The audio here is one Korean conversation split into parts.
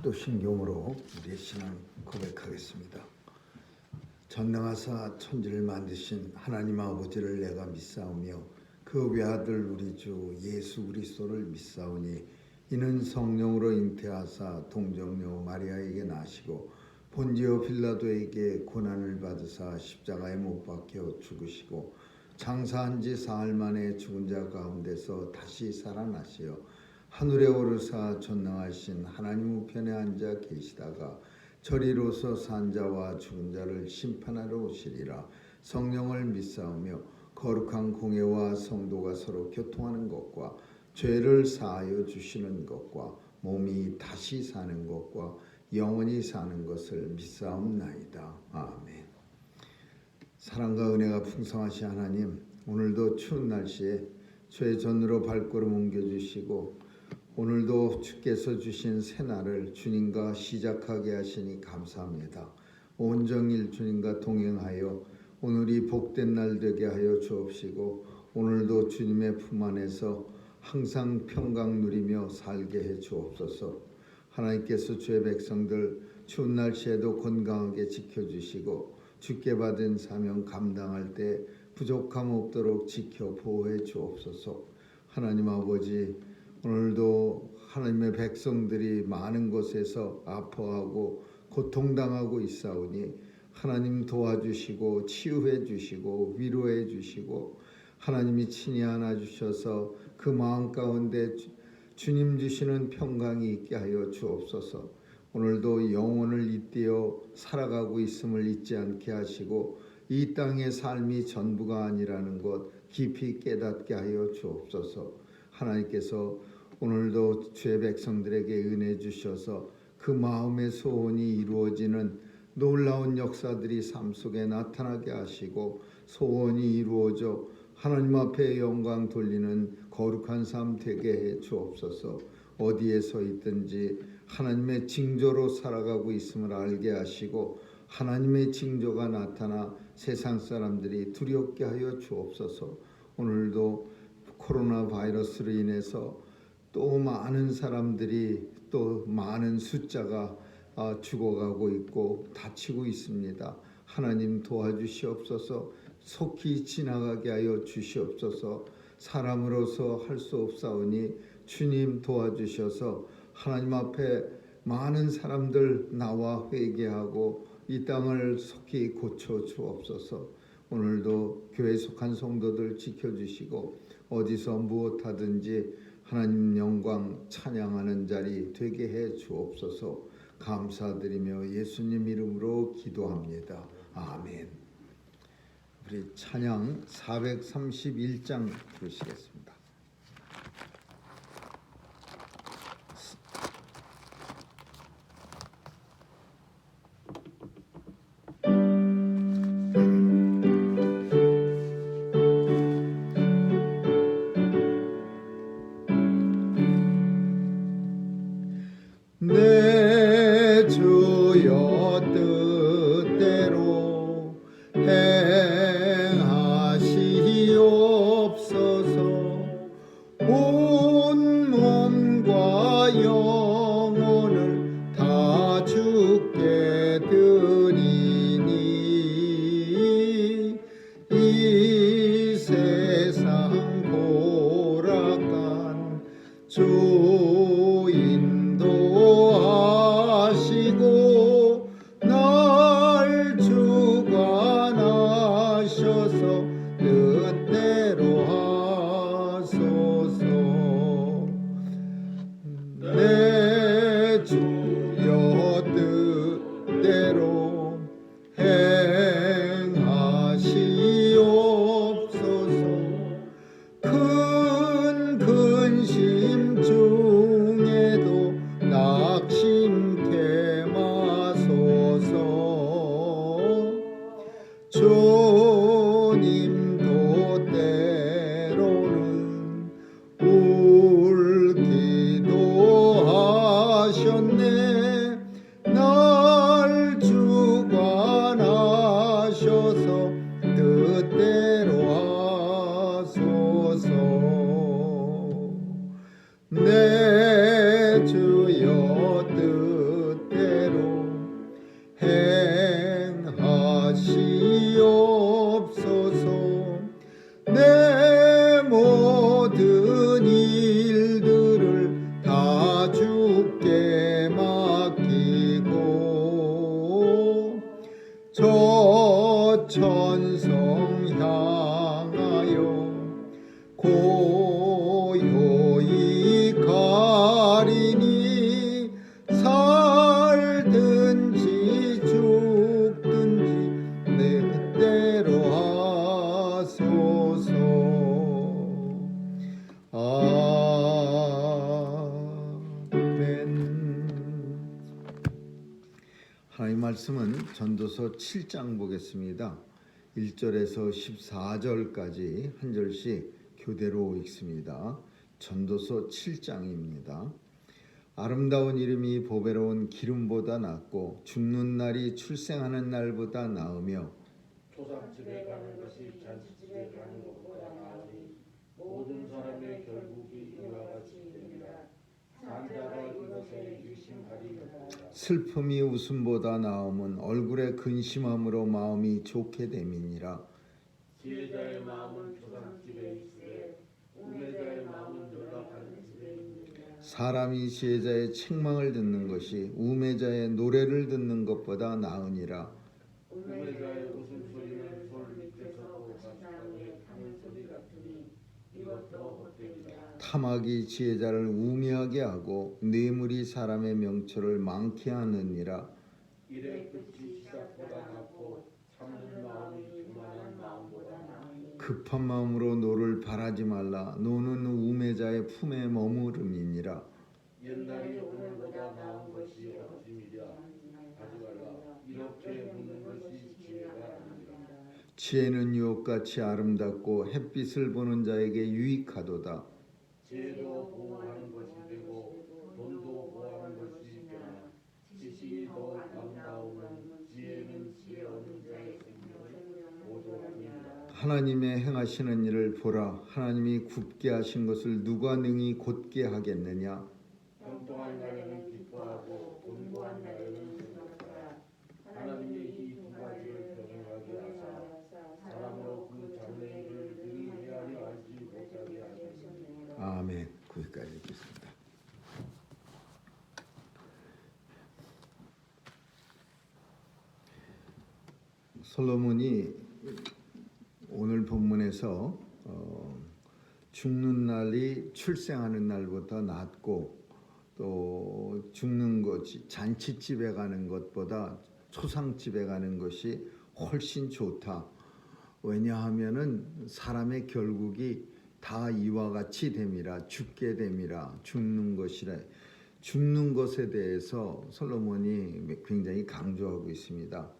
사도신경으로 우리의 신앙 고백하겠습니다. 전능하사 천지를 만드신 하나님 아버지를 내가 믿사오며 그 외아들 우리 주 예수 그리스도를 믿사오니 이는 성령으로 잉태하사 동정녀 마리아에게 나시고 본디오 빌라도에게 고난을 받으사 십자가에 못 박혀 죽으시고 장사한 지 사흘 만에 죽은 자 가운데서 다시 살아나시어 하늘에 오르사 전능하신 하나님 우편에 앉아 계시다가 저리로서 산 자와 죽은 자를 심판하러 오시리라. 성령을 믿사오며 거룩한 공예와 성도가 서로 교통하는 것과 죄를 사하여 주시는 것과 몸이 다시 사는 것과 영원히 사는 것을 믿사옵나이다. 아멘. 사랑과 은혜가 풍성하신 하나님, 오늘도 추운 날씨에 죄 전으로 발걸음 옮겨주시고 오늘도 주께서 주신 새날을 주님과 시작하게 하시니 감사합니다. 온종일 주님과 동행하여 오늘이 복된 날 되게 하여 주옵시고 오늘도 주님의 품 안에서 항상 평강 누리며 살게 해 주옵소서. 하나님께서 주의 백성들 추운 날씨에도 건강하게 지켜주시고 주께 받은 사명 감당할 때 부족함 없도록 지켜 보호해 주옵소서. 하나님 아버지, 오늘도 하나님의 백성들이 많은 곳에서 아파하고 고통당하고 있사오니 하나님 도와주시고 치유해 주시고 위로해 주시고 하나님이 친히 안아주셔서 그 마음 가운데 주님 주시는 평강이 있게 하여 주옵소서. 오늘도 영혼을 잇대어 살아가고 있음을 잊지 않게 하시고 이 땅의 삶이 전부가 아니라는 것 깊이 깨닫게 하여 주옵소서. 하나님께서 오늘도 주의 백성들에게 은혜 주셔서 그 마음의 소원이 이루어지는 놀라운 역사들이 삶 속에 나타나게 하시고 소원이 이루어져 하나님 앞에 영광 돌리는 거룩한 삶 되게 해 주옵소서. 어디에 서 있든지 하나님의 징조로 살아가고 있음을 알게 하시고 하나님의 징조가 나타나 세상 사람들이 두렵게 하여 주옵소서. 오늘도 코로나 바이러스로 인해서 또 많은 사람들이 또 많은 숫자가 죽어가고 있고 다치고 있습니다. 하나님 도와주시옵소서. 속히 지나가게 하여 주시옵소서. 사람으로서 할 수 없사오니 주님 도와주셔서 하나님 앞에 많은 사람들 나와 회개하고 이 땅을 속히 고쳐 주옵소서. 오늘도 교회에 속한 성도들 지켜주시고 어디서 무엇하든지 하나님 영광 찬양하는 자리 되게 해 주옵소서. 감사드리며 예수님 이름으로 기도합니다. 아멘. 우리 찬양 431장 부르시겠습니다. 내 주여 뜻대로 행하시옵소서. 온 몸과 영혼을 다 주께 드리니 이 세상 고락한 인도하시고 날 주관하셔서 뜻대로 하소서. 내 주여 뜻대로 행하시옵소서. 큰 근심 중에도 낙심케 마소서. 주님도 때로는 울기도 하셨네. 하나님 말씀은 전도서 7장 보겠습니다. 1절에서 14절까지 한 절씩 교대로 읽습니다. 전도서 7장입니다. 아름다운 이름이 보배로운 기름보다 낫고 죽는 날이 출생하는 날보다 나으며 초상집에 가는 것이 잔치집에 가는 것보다 나으니 모든 사람의 결국이 이와 같이 되니라. 산자가 이것에 유심하리이다. 슬픔이 웃음보다 나음은 얼굴에 근심함으로 마음이 좋게 됨이니라. 지혜자의 마음은 초상집에 있으되 우매자의 마음은 너가 가는 집에 있느니라. 사람이 지혜자의 책망을 듣는 것이 우매자의 노래를 듣는 것보다 나으니라. 우매자의 웃음소리는 솔 밑에서 가시나무에 타는 소리 같으니 이것도 헛되리라. 탐악이 지혜자를 우매하게 하고 뇌물이 사람의 명철을 많게 하느니라. 일의 끝이 시작보다 낫고 참는 마음이 교만한 마음보다 나으니 급한 마음으로 노를 바라지 말라. 노는 우매자의 품에 머무름이니라. 옛날이 오늘보다 나은 것이 어찌미랴. 하지 말라. 이렇게 묻는 것이 지혜가 아니라. 지혜는 유혹같이 아름답고 햇빛을 보는 자에게 유익하도다. 지혜도 보호하는 것이 되고 돈도 보호하는 것이 되나 지식이 더 아름다우면 지혜는 지혜 얻는 자의 생명을 보존하니라. 하나님의 행하시는 일을 보라. 하나님이 굽게 하신 것을 누가 능히 곧게 하겠느냐. 평통한 날에는 기뻐하고 곤고한 날에는 슬퍼하라. 하나님이 이 두 가지를 병행하게 하사 사람으로 그 장래일을 능히 헤아려 알지 못하게 하셨느니라. 아멘. 거기까지 읽겠습니다. 솔로몬이 오늘 본문에서 죽는 날이 출생하는 날보다 낫고 또 죽는 것이 잔치집에 가는 것보다 초상집에 가는 것이 훨씬 좋다. 왜냐하면은 사람의 결국이 다 이와 같이 됨이라. 죽게 됨이라. 죽는 것이라. 죽는 것에 대해서 솔로몬이 굉장히 강조하고 있습니다.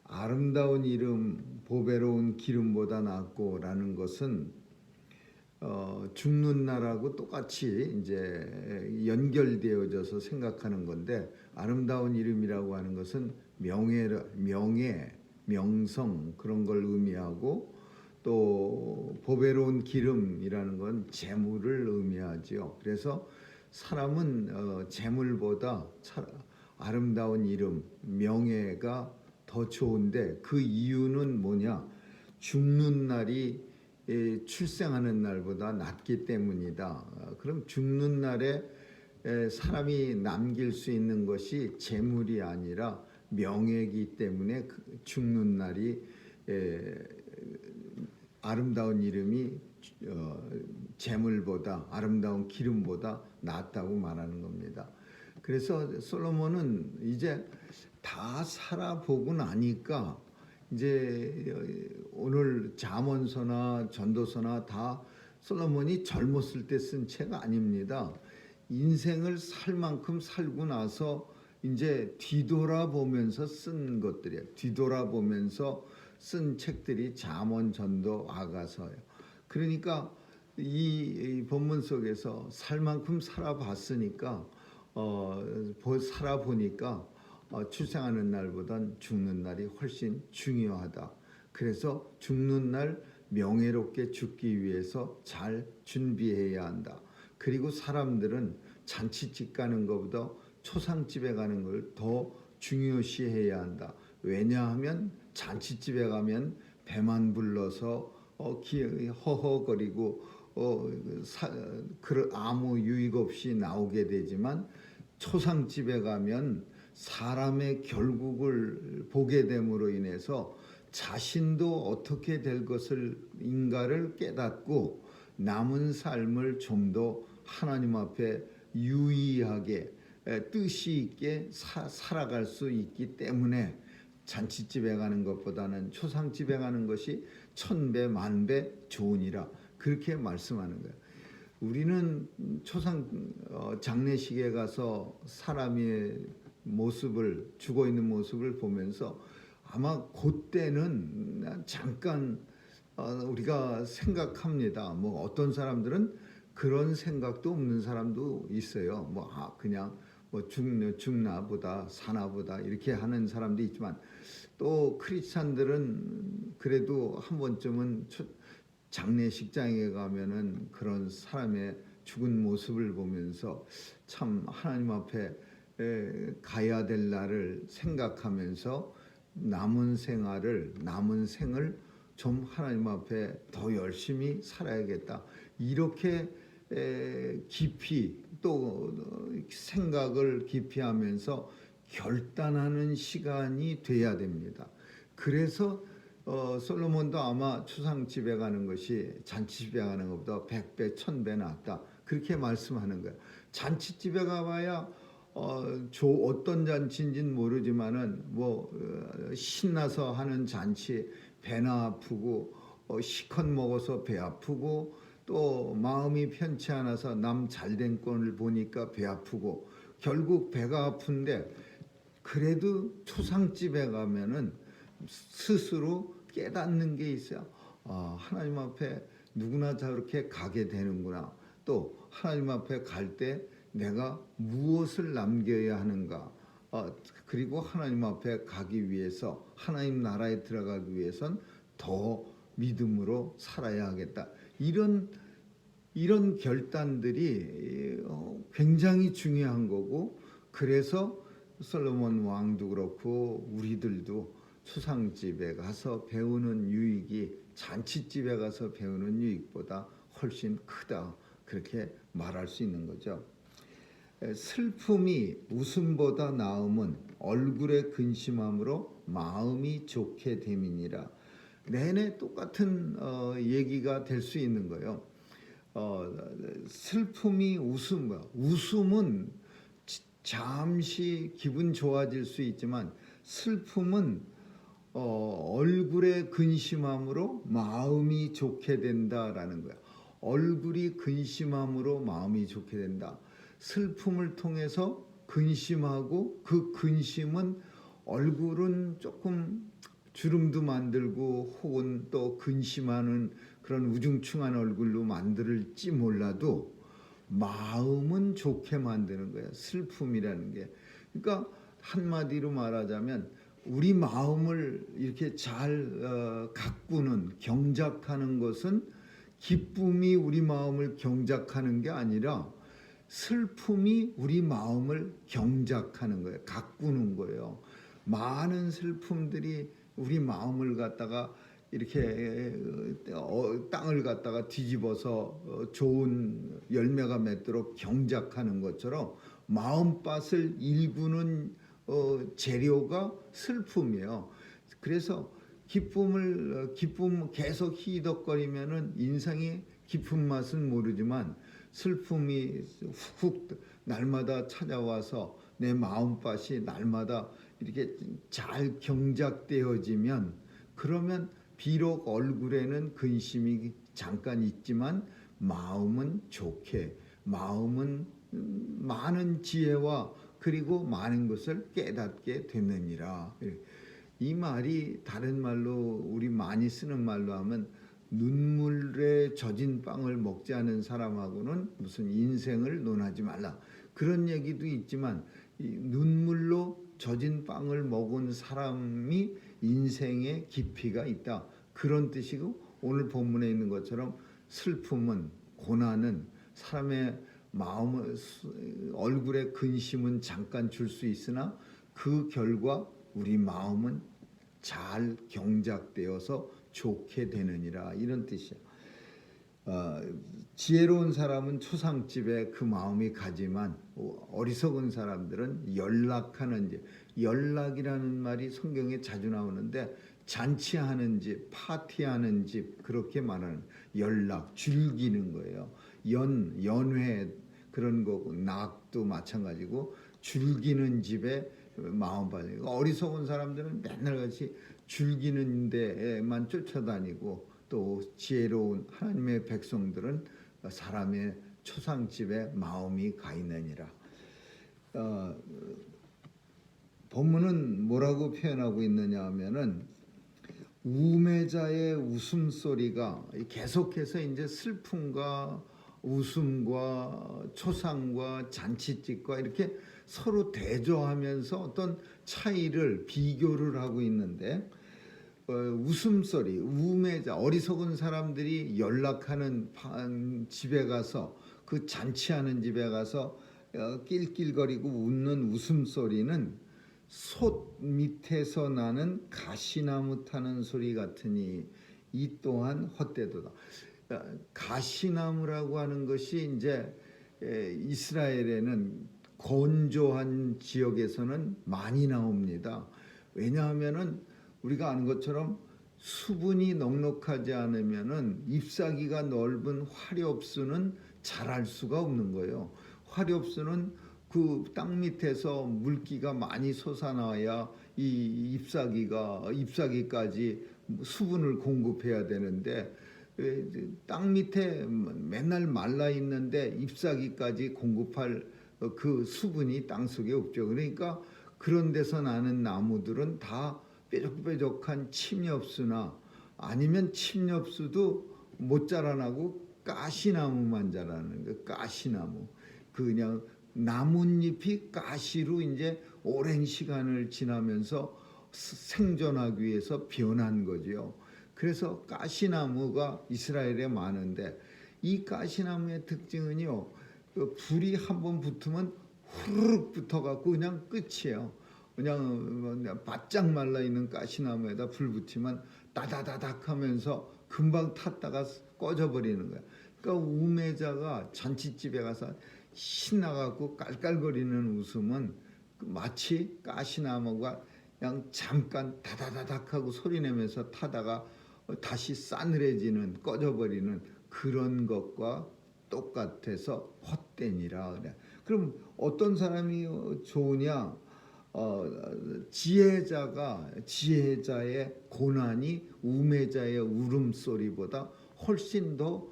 아름다운 이름, 보배로운 기름보다 낫고라는 것은 죽는 날하고 똑같이 이제 연결되어져서 생각하는 건데, 아름다운 이름이라고 하는 것은 명예, 명성 그런 걸 의미하고, 또 보배로운 기름이라는 건 재물을 의미하지요. 그래서 사람은 재물보다 아름다운 이름, 명예가 더 좋은데, 그 이유는 뭐냐? 죽는 날이 출생하는 날보다 낫기 때문이다. 그럼 죽는 날에 사람이 남길 수 있는 것이 재물이 아니라 명예이기 때문에 죽는 날이 아름다운 이름이 재물보다, 아름다운 기름보다 낫다고 말하는 겁니다. 그래서 솔로몬은 이제 다 살아보고 나니까, 이제 오늘 잠언서나 전도서나 다 솔로몬이 젊었을 때 쓴 책 아닙니다. 인생을 살 만큼 살고 나서 이제 뒤돌아보면서 쓴 것들이에요. 뒤돌아보면서 쓴 책들이 잠언, 전도, 아가서예요. 그러니까 이 본문 속에서 살 만큼 살아봤으니까 살아보니까 출생하는 날보단 죽는 날이 훨씬 중요하다. 그래서 죽는 날 명예롭게 죽기 위해서 잘 준비해야 한다. 그리고 사람들은 잔치집 가는 것보다 초상집에 가는 걸 더 중요시해야 한다. 왜냐하면 잔치집에 가면 배만 불러서 허허거리고 아무 유익 없이 나오게 되지만, 초상집에 가면 사람의 결국을 보게 됨으로 인해서 자신도 어떻게 될 것을 인가를 깨닫고 남은 삶을 좀 더 하나님 앞에 유의하게 뜻이 있게 살아갈 수 있기 때문에 잔치집에 가는 것보다는 초상집에 가는 것이 1000배 만배 좋으니라, 그렇게 말씀하는 거예요. 우리는 초상 장례식에 가서 사람의 모습을 죽어 있는 모습을 보면서 아마 그때는 잠깐 우리가 생각합니다. 뭐 어떤 사람들은 그런 생각도 없는 사람도 있어요. 뭐 그냥 뭐 죽나 보다 사나 보다 이렇게 하는 사람도 있지만 또 크리스찬들은 그래도 한 번쯤은 장례식장에 가면은 그런 사람의 죽은 모습을 보면서 참 하나님 앞에 가야 될 날을 생각하면서 남은 생을 좀 하나님 앞에 더 열심히 살아야겠다. 이렇게 깊이 또 생각을 깊이 하면서 결단하는 시간이 돼야 됩니다. 그래서 솔로몬도 아마 추상집에 가는 것이 잔치집에 가는 것보다 100배, 1000배 낫다. 그렇게 말씀하는 거예요. 잔치집에 가봐야 어떤 잔치인지는 모르지만은 신나서 하는 잔치 배나 아프고 시컷 먹어서 배 아프고 또 마음이 편치 않아서 남 잘된 꼴을 보니까 배 아프고 결국 배가 아픈데 그래도 초상집에 가면은 스스로 깨닫는 게 있어요. 하나님 앞에 누구나 저렇게 가게 되는구나. 또 하나님 앞에 갈 때 내가 무엇을 남겨야 하는가. 그리고 하나님 앞에 가기 위해서 하나님 나라에 들어가기 위해선 더 믿음으로 살아야 하겠다. 이런 결단들이 굉장히 중요한 거고 그래서 솔로몬 왕도 그렇고 우리들도 추상집에 가서 배우는 유익이 잔치집에 가서 배우는 유익보다 훨씬 크다. 그렇게 말할 수 있는 거죠. 슬픔이 웃음보다 나음은 얼굴에 근심함으로 마음이 좋게 됨이니라. 내내 똑같은 얘기가 될 수 있는 거예요. 슬픔이 웃음은 잠시 기분 좋아질 수 있지만 슬픔은 얼굴에 근심함으로 마음이 좋게 된다라는 거야. 얼굴이 근심함으로 마음이 좋게 된다. 슬픔을 통해서 근심하고 그 근심은 얼굴은 조금 주름도 만들고 혹은 또 근심하는 그런 우중충한 얼굴로 만들지 몰라도 마음은 좋게 만드는 거야. 슬픔이라는 게. 그러니까 한마디로 말하자면 우리 마음을 이렇게 잘 가꾸는 경작하는 것은 기쁨이 우리 마음을 경작하는 게 아니라 슬픔이 우리 마음을 경작하는 거예요. 가꾸는 거예요. 많은 슬픔들이 우리 마음을 갖다가 이렇게 땅을 갖다가 뒤집어서 좋은 열매가 맺도록 경작하는 것처럼 마음밭을 일구는 재료가 슬픔이에요. 그래서 기쁨 계속 희덕거리면은 인생의 깊은 맛은 모르지만 슬픔이 훅 날마다 찾아와서 내 마음밭이 날마다 이렇게 잘 경작되어지면 그러면 비록 얼굴에는 근심이 잠깐 있지만 마음은 좋게 마음은 많은 지혜와 그리고 많은 것을 깨닫게 되느니라. 이 말이 다른 말로 우리 많이 쓰는 말로 하면 눈물에 젖은 빵을 먹지 않은 사람하고는 무슨 인생을 논하지 말라. 그런 얘기도 있지만 눈물로 젖은 빵을 먹은 사람이 인생에 깊이가 있다. 그런 뜻이고 오늘 본문에 있는 것처럼 슬픔은 고난은 사람의 마음을 얼굴에 근심은 잠깐 줄 수 있으나 그 결과 우리 마음은 잘 경작되어서 좋게 되느니라 이런 뜻이야. 지혜로운 사람은 초상집에 그 마음이 가지만 어리석은 사람들은 연락하는 집, 연락이라는 말이 성경에 자주 나오는데 잔치하는 집, 파티하는 집 그렇게 말하는 연락, 즐기는 거예요. 연회 그런 거고 낙도 마찬가지고 즐기는 집에 마음 받는 어리석은 사람들은 맨날 같이 즐기는 데에만 쫓아다니고 또 지혜로운 하나님의 백성들은 사람의 초상집에 마음이 가 있느니라. 본문은 뭐라고 표현하고 있느냐 하면은 우매자의 웃음소리가 계속해서 이제 슬픔과 웃음과 초상과 잔치집과 이렇게 서로 대조하면서 어떤 차이를 비교를 하고 있는데, 웃음소리, 우매자, 어리석은 사람들이 연락하는 집에 가서, 그 잔치하는 집에 가서 낄낄거리고 웃는 웃음소리는 솥 밑에서 나는 가시나무 타는 소리 같으니 이 또한 헛되도다. 가시나무라고 하는 것이 이제 이스라엘에는 건조한 지역에서는 많이 나옵니다. 왜냐하면은 우리가 아는 것처럼 수분이 넉넉하지 않으면은 잎사귀가 넓은 화렵수는 자랄 수가 없는 거예요. 화렵수는 그 땅 밑에서 물기가 많이 솟아나야 이 잎사귀까지 수분을 공급해야 되는데, 땅 밑에 맨날 말라 있는데 잎사귀까지 공급할 그 수분이 땅 속에 없죠. 그러니까 그런 데서 나는 나무들은 다 뾰족뾰족한 침엽수나 아니면 침엽수도 못 자라나고 가시나무만 자라는 거. 가시나무. 그냥 나뭇잎이 가시로 이제 오랜 시간을 지나면서 생존하기 위해서 변한 거지요. 그래서 가시나무가 이스라엘에 많은데, 이 가시나무의 특징은요, 불이 한번 붙으면 후루룩 붙어갖고 그냥 끝이에요. 그냥 바짝 말라 있는 가시나무에다 불 붙이면 따다다닥 하면서 금방 탔다가 꺼져버리는 거야. 그러니까 우매자가 잔치집에 가서 신나갖고 깔깔거리는 웃음은 마치 가시나무가 그냥 잠깐 다다다닥 하고 소리내면서 타다가 다시 싸늘해지는, 꺼져버리는 그런 것과 똑같아서 헛되니라 그래. 그럼 어떤 사람이 좋으냐? 지혜자의 고난이 우매자의 울음소리보다 훨씬 더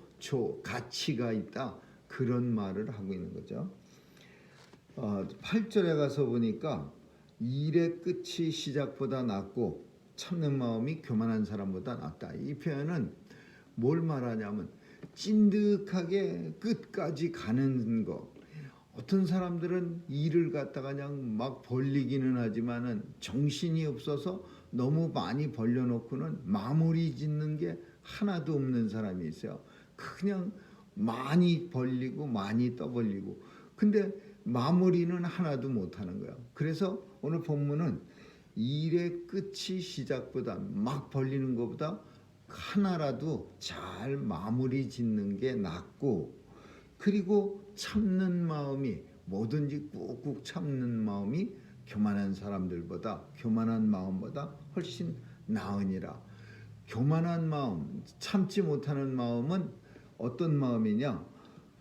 가치가 있다, 그런 말을 하고 있는 거죠. 8절에 가서 보니까 일의 끝이 시작보다 낫고 참는 마음이 교만한 사람보다 낫다. 이 표현은 뭘 말하냐면 찐득하게 끝까지 가는 거. 어떤 사람들은 일을 갖다가 그냥 막 벌리기는 하지만은 정신이 없어서 너무 많이 벌려놓고는 마무리 짓는 게 하나도 없는 사람이 있어요. 그냥 많이 벌리고 많이 떠벌리고, 근데 마무리는 하나도 못하는 거예요. 그래서 오늘 본문은 일의 끝이 시작보다, 막 벌리는 것보다 하나라도 잘 마무리 짓는 게 낫고, 그리고 참는 마음이, 뭐든지 꾹꾹 참는 마음이 교만한 마음보다 훨씬 나으니라. 교만한 마음, 참지 못하는 마음은 어떤 마음이냐?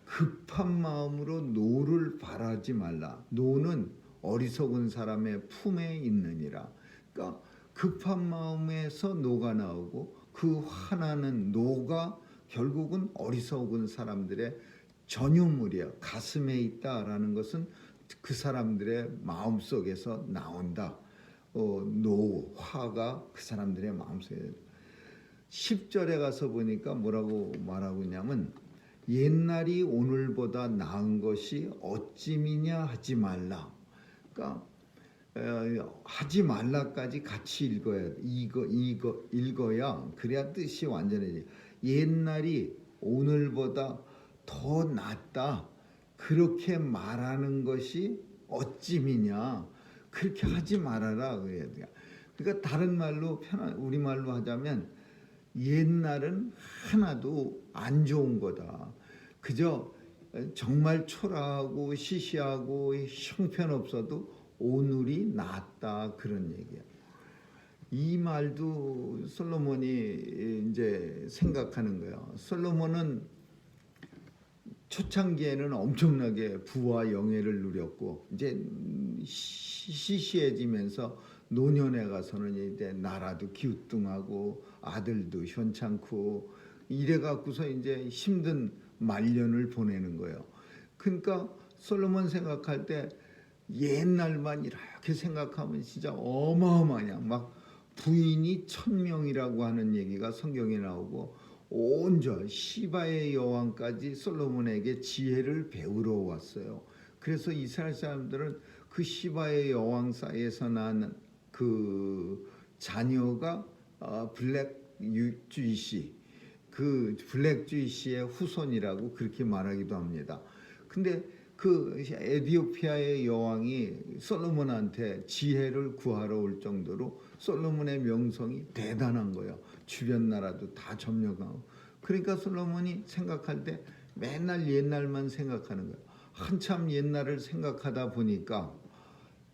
급한 마음으로 노를 바라지 말라. 노는 어리석은 사람의 품에 있느니라. 그러니까 급한 마음에서 노가 나오고, 그 화나는 노가 결국은 어리석은 사람들의 전유물이야. 가슴에 있다라는 것은 그 사람들의 마음속에서 나온다. 화가 그 사람들의 마음속에. 10절에 가서 보니까 뭐라고 말하고 있냐면, 옛날이 오늘보다 나은 것이 어찌미냐 하지 말라. 그러니까 하지 말라까지 같이 읽어야 그래야 뜻이 완전해지. 옛날이 오늘보다 더 낫다, 그렇게 말하는 것이 어찌미냐, 그렇게 하지 말아라 그래야 돼. 그러니까 다른 말로, 우리말로 하자면 옛날은 하나도 안 좋은 거다. 그저 정말 초라하고 시시하고 형편없어도 오늘이 낫다, 그런 얘기야. 이 말도 솔로몬이 이제 생각하는 거야. 솔로몬은 초창기에는 엄청나게 부와 영예를 누렸고, 이제 시시해지면서 노년에 가서는 이제 나라도 기우뚱하고 아들도 현찮고 이래 갖고서 이제 힘든 말년을 보내는 거예요. 그러니까 솔로몬 생각할 때 옛날만 이렇게 생각하면 진짜 어마어마하냐. 막 부인이 1000명이라고 하는 얘기가 성경에 나오고 온전 시바의 여왕까지 솔로몬에게 지혜를 배우러 왔어요. 그래서 이스라엘 사람들은 그 시바의 여왕 사이에서 난 그 자녀가 블랙 주이시, 그 블랙 주이시의 후손이라고 그렇게 말하기도 합니다. 근데 그 에티오피아의 여왕이 솔로몬한테 지혜를 구하러 올 정도로 솔로몬의 명성이 대단한 거예요. 주변 나라도 다 점령하고. 그러니까 솔로몬이 생각할 때 맨날 옛날만 생각하는 거예요. 한참 옛날을 생각하다 보니까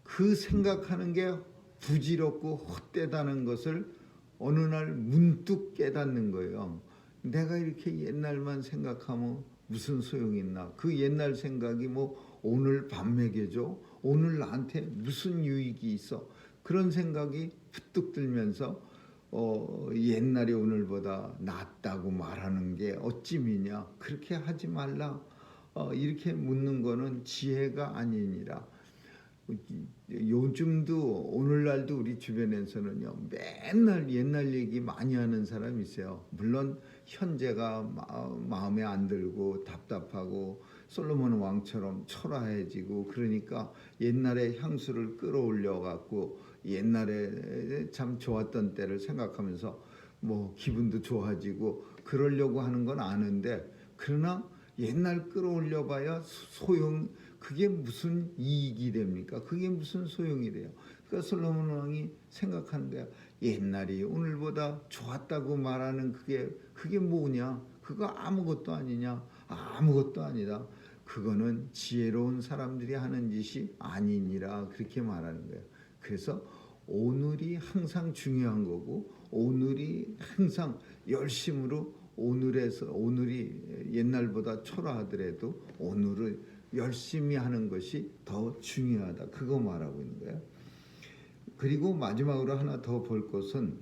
그 생각하는 게 부질없고 헛되다는 것을 어느 날 문득 깨닫는 거예요. 내가 이렇게 옛날만 생각하면 무슨 소용이 있나? 그 옛날 생각이 뭐 오늘 밥 먹여줘? 오늘 나한테 무슨 유익이 있어? 그런 생각이 푸뚝 들면서 옛날이 오늘보다 낫다고 말하는 게 어찌미냐? 그렇게 하지 말라. 이렇게 묻는 거는 지혜가 아니니라. 요즘도 오늘날도 우리 주변에서는요 맨날 옛날 얘기 많이 하는 사람이 있어요. 물론 현재가 마음에 안 들고 답답하고 솔로몬 왕처럼 초라해지고 그러니까 옛날의 향수를 끌어올려 갖고 옛날에 참 좋았던 때를 생각하면서 뭐 기분도 좋아지고 그러려고 하는 건 아는데, 그러나 옛날 끌어올려 봐야 그게 무슨 이익이 됩니까? 그게 무슨 소용이 돼요? 그러니까 솔로몬 왕이 생각하는 거야. 옛날이 오늘보다 좋았다고 말하는 그게 뭐냐? 그거 아무것도 아니냐? 아무것도 아니다. 그거는 지혜로운 사람들이 하는 짓이 아니니라 그렇게 말하는 거예요. 그래서 오늘이 항상 중요한 거고 오늘이 항상 열심으로 오늘이 옛날보다 초라하더라도 오늘을 열심히 하는 것이 더 중요하다. 그거 말하고 있는 거예요. 그리고 마지막으로 하나 더 볼 것은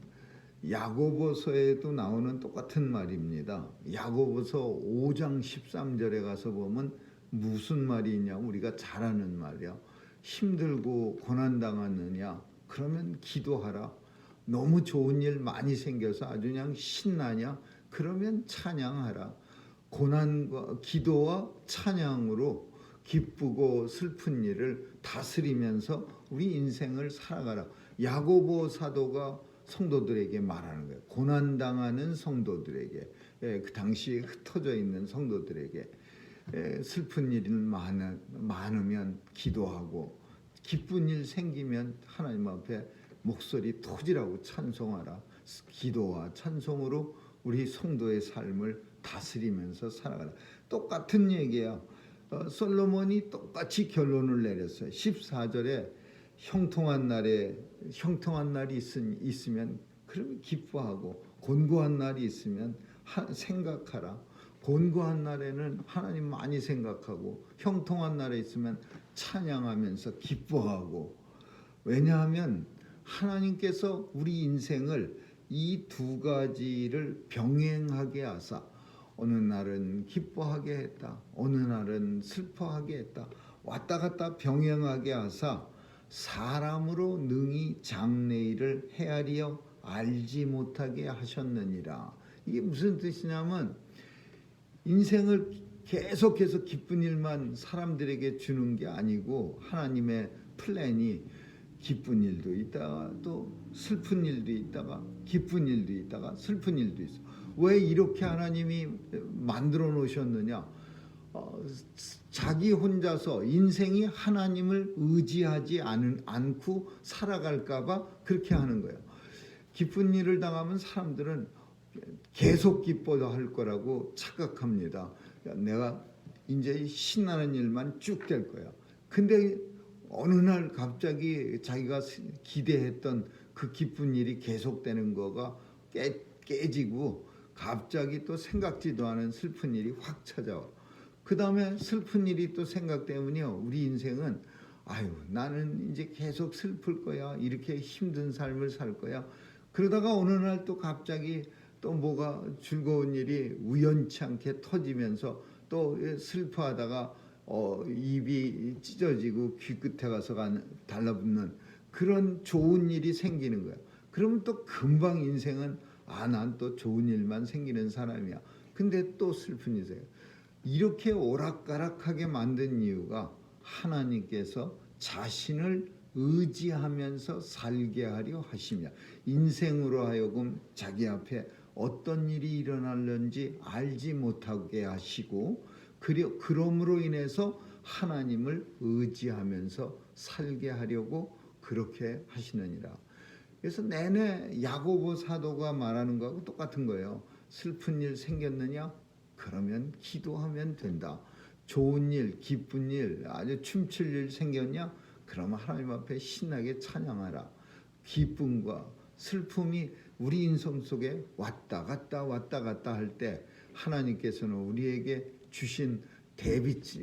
야고보서에도 나오는 똑같은 말입니다. 야고보서 5장 13절에 가서 보면 무슨 말이 있냐? 우리가 잘 아는 말이야. 힘들고 고난당하느냐? 그러면 기도하라. 너무 좋은 일 많이 생겨서 아주 그냥 신나냐? 그러면 찬양하라. 고난과 기도와 찬양으로 기쁘고 슬픈 일을 다스리면서 우리 인생을 살아가라. 야고보 사도가 성도들에게 말하는 거예요. 고난당하는 성도들에게, 그 당시에 흩어져 있는 성도들에게 슬픈 일이 많으면 기도하고 기쁜 일 생기면 하나님 앞에 목소리 토지라고 찬송하라. 기도와 찬송으로 우리 성도의 삶을 다스리면서 살아가라. 똑같은 얘기야. 솔로몬이 똑같이 결론을 내렸어요. 14절에 형통한 날이 있으면 그러면 기뻐하고 곤고한 날이 있으면 생각하라. 곤고한 날에는 하나님 많이 생각하고 형통한 날에 있으면 찬양하면서 기뻐하고. 왜냐하면 하나님께서 우리 인생을 이 두 가지를 병행하게 하사 어느 날은 기뻐하게 했다, 어느 날은 슬퍼하게 했다, 왔다 갔다 병행하게 하사 사람으로 능히 장래일을 헤아리어 알지 못하게 하셨느니라. 이게 무슨 뜻이냐면 인생을 계속해서 기쁜 일만 사람들에게 주는 게 아니고 하나님의 플랜이 기쁜 일도 있다가 또 슬픈 일도 있다가 기쁜 일도 있다가 슬픈 일도 있어. 왜 이렇게 하나님이 만들어 놓으셨느냐? 자기 혼자서 인생이 하나님을 의지하지 않고 살아갈까 봐 그렇게 하는 거예요. 기쁜 일을 당하면 사람들은 계속 기뻐할 거라고 착각합니다. 내가 이제 신나는 일만 쭉 될 거야. 근데 어느 날 갑자기 자기가 기대했던 그 기쁜 일이 계속되는 거가 깨지고 갑자기 또 생각지도 않은 슬픈 일이 확 찾아와. 그 다음에 슬픈 일이 또 생각되면요, 우리 인생은 나는 이제 계속 슬플 거야, 이렇게 힘든 삶을 살 거야. 그러다가 어느 날 또 갑자기 또 뭐가 즐거운 일이 우연치 않게 터지면서 또 슬퍼하다가 입이 찢어지고 귀 끝에 가서 달라붙는 그런 좋은 일이 생기는 거야. 그러면 또 금방 인생은 난 또 좋은 일만 생기는 사람이야. 근데 또 슬픈 일이세요. 이렇게 오락가락하게 만든 이유가 하나님께서 자신을 의지하면서 살게 하려 하심이야. 인생으로 하여금 자기 앞에 어떤 일이 일어날는지 알지 못하게 하시고 그러므로 인해서 하나님을 의지하면서 살게 하려고 그렇게 하시느니라. 그래서 내내 야고보 사도가 말하는 거하고 똑같은 거예요. 슬픈 일 생겼느냐? 그러면 기도하면 된다. 좋은 일, 기쁜 일, 아주 춤출 일 생겼냐? 그러면 하나님 앞에 신나게 찬양하라. 기쁨과 슬픔이 우리 인생 속에 왔다 갔다 할 때 하나님께서는 우리에게 주신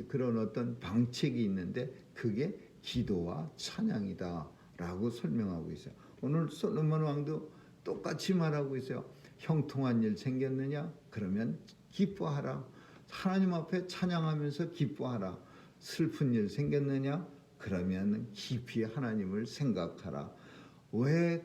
그런 어떤 방책이 있는데 그게 기도와 찬양이다 라고 설명하고 있어요. 오늘 솔로몬 왕도 똑같이 말하고 있어요. 형통한 일 생겼느냐? 그러면 기뻐하라. 하나님 앞에 찬양하면서 기뻐하라. 슬픈 일 생겼느냐? 그러면 깊이 하나님을 생각하라. 왜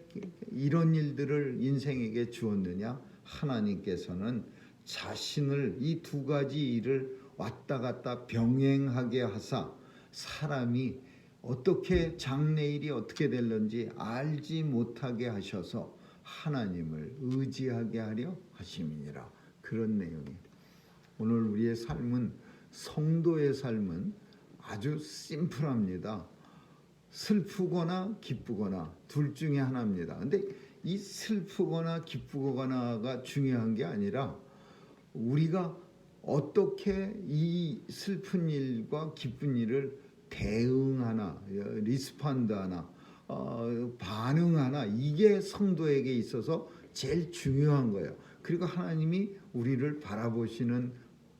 이런 일들을 인생에게 주었느냐? 하나님께서는 자신을 이 두 가지 일을 왔다 갔다 병행하게 하사 사람이 어떻게 장래일이 어떻게 될는지 알지 못하게 하셔서 하나님을 의지하게 하려 하심이니라. 그런 내용이. 오늘 우리의 삶은, 성도의 삶은 아주 심플합니다. 슬프거나 기쁘거나 둘 중에 하나입니다. 근데 이 슬프거나 기쁘거나가 중요한 게 아니라 우리가 어떻게 이 슬픈 일과 기쁜 일을 대응하나, 리스폰드하나, 반응하나, 이게 성도에게 있어서 제일 중요한 거예요. 그리고 하나님이 우리를 바라보시는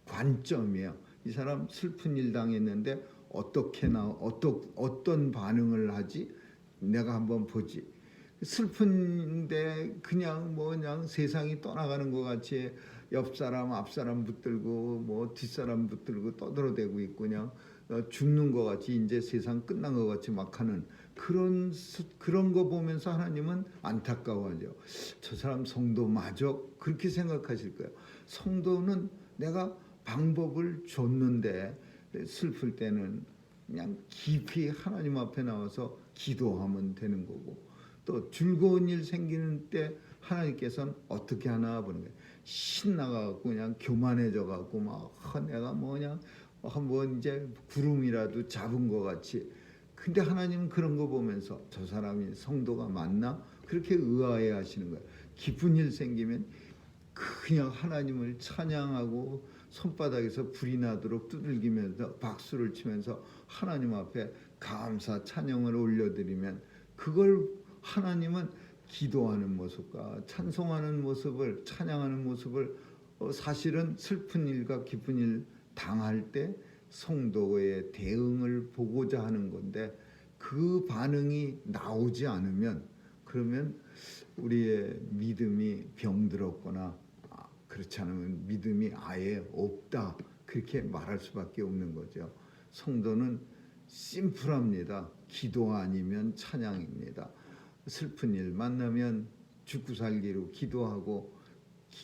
관점이에요. 이 사람 슬픈 일 당했는데 어떤 반응을 하지? 내가 한번 보지. 슬픈데 그냥 세상이 떠나가는 것 같이 옆 사람 앞 사람 붙들고 뒷사람 붙들고 떠들어대고 있고 그냥 죽는 것 같이 이제 세상 끝난 것 같이 막 하는 그런 거 보면서 하나님은 안타까워하죠. 저 사람 성도마저 그렇게 생각하실 거예요. 성도는 내가 방법을 줬는데 슬플 때는 그냥 깊이 하나님 앞에 나와서 기도하면 되는 거고, 또 즐거운 일 생기는 때 하나님께서는 어떻게 하나 보는 거예요. 신나가지고 그냥 교만해져가지고 내가 한번 이제 구름이라도 잡은 것 같이. 근데 하나님은 그런 거 보면서 저 사람이 성도가 맞나? 그렇게 의아해 하시는 거예요. 기쁜 일 생기면 그냥 하나님을 찬양하고 손바닥에서 불이 나도록 두들기면서 박수를 치면서 하나님 앞에 감사 찬양을 올려드리면 그걸 하나님은 기도하는 모습과 찬송하는 모습을, 찬양하는 모습을 사실은 슬픈 일과 기쁜 일 당할 때 성도의 대응을 보고자 하는 건데, 그 반응이 나오지 않으면 그러면 우리의 믿음이 병들었거나 그렇지 않으면 믿음이 아예 없다, 그렇게 말할 수밖에 없는 거죠. 성도는 심플합니다. 기도 아니면 찬양입니다. 슬픈 일 만나면 죽고 살기로 기도하고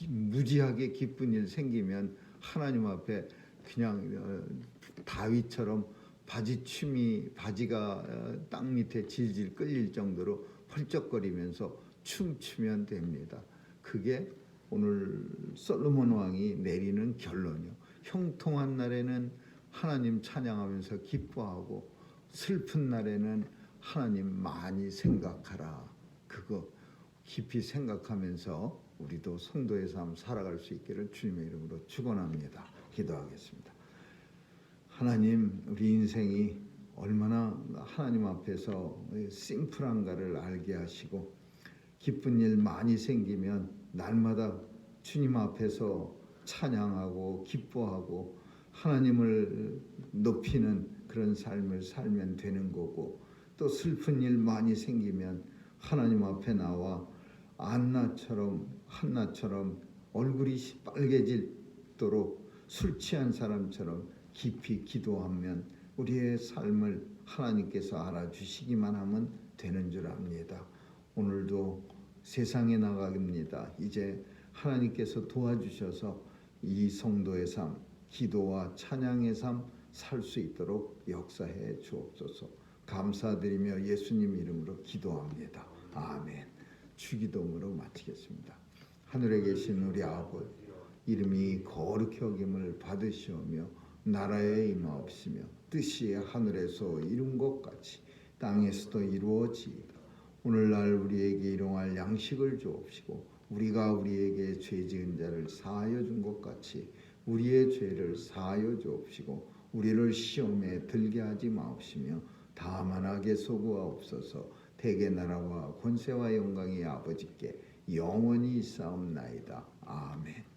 무지하게 기쁜 일 생기면 하나님 앞에 그냥 다윗처럼 바지가 땅 밑에 질질 끌릴 정도로 펄쩍거리면서 춤추면 됩니다. 그게 오늘 솔로몬 왕이 내리는 결론이요. 형통한 날에는 하나님 찬양하면서 기뻐하고 슬픈 날에는 하나님 많이 생각하라. 그거 깊이 생각하면서 우리도 성도의 삶 살아갈 수 있기를 주님의 이름으로 축원합니다. 기도하겠습니다. 하나님, 우리 인생이 얼마나 하나님 앞에서 심플한가를 알게 하시고, 기쁜 일 많이 생기면 날마다 주님 앞에서 찬양하고 기뻐하고 하나님을 높이는 그런 삶을 살면 되는 거고, 또 슬픈 일 많이 생기면 하나님 앞에 나와 한나처럼 얼굴이 빨개지도록 술 취한 사람처럼 깊이 기도하면 우리의 삶을 하나님께서 알아주시기만 하면 되는 줄 압니다. 오늘도 세상에 나갑니다. 이제 하나님께서 도와주셔서 이 성도의 삶, 기도와 찬양의 삶 살 수 있도록 역사해 주옵소서. 감사드리며 예수님 이름으로 기도합니다. 아멘. 주기도문으로 마치겠습니다. 하늘에 계신 우리 아버지, 이름이 거룩히 여김을 받으시오며 나라에 임하옵시며 뜻이 하늘에서 이룬 것 같이 땅에서도 이루어지이다. 오늘날 우리에게 일용할 양식을 주옵시고 우리가 우리에게 죄 지은 자를 사하여 준 것 같이 우리의 죄를 사하여 주옵시고 우리를 시험에 들게 하지 마옵시며 다만 악에 소구하옵소서. 대개 나라와 권세와 영광이 아버지께 영원히 있사옵나이다. 아멘.